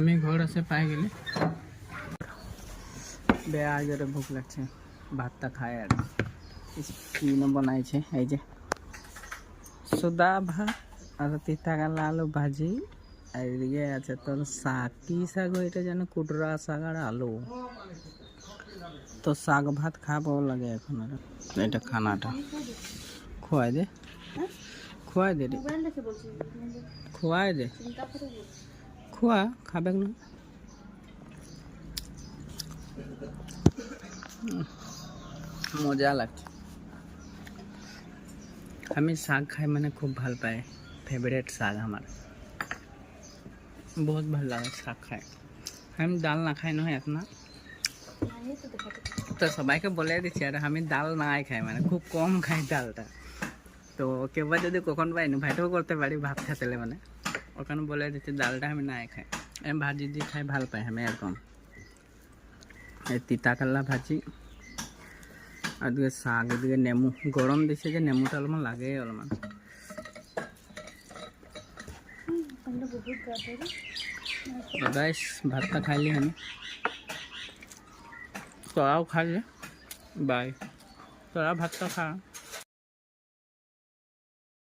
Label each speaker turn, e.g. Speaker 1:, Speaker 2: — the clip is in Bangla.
Speaker 1: আমি ঘর আছে পাই গেলে বেয়া জোরে ভোক লাগছে, ভাতটা খায় আর কি বানাইছে। এই যে সুদা ভাত আর তিতা কালা আলু ভাজি, আর এদিকে আছে তোর শাক, কি শাক এটা যেন কুটরা শাক আর আলু। তো শাক ভাত খাবো লাগে এখন। আর এটা খানাটা খুয়াই দে, খুয়াই দে রে, খুয়াই দে, খুয়া খাবে না। মজা লাগছে। আমি শাক খাই মানে খুব ভাল পাই, फेवरेट শাক আমার, बहुत ভাল লাগে শাক খাই। আমি ডাল না খাই নহয় এত না, তো সবাইকে বলে দিচ্ছি আর আমি ডাল নাই খাই, মানে খুব কম খাই ডালটা। তো কেউ যদি কখন বা ইনভাইটও করতে পারি ভাত খেতে, মানে ওখানে বলে দিচ্ছি ডালটা আমি নাই খাই। আমি ভাজি দিয়ে খাই ভাল পাই আমি একদম। এই তিতা কালা ভাজি আর দিকে শাক, এদিকে নেমু, গরম দিছে যে নেমুটা অলপমান লাগে অলপমান। গাইস ভাতটা খাইলি আমি, তোরাও খাইলে, বাই। তোরা ভাতটা খা।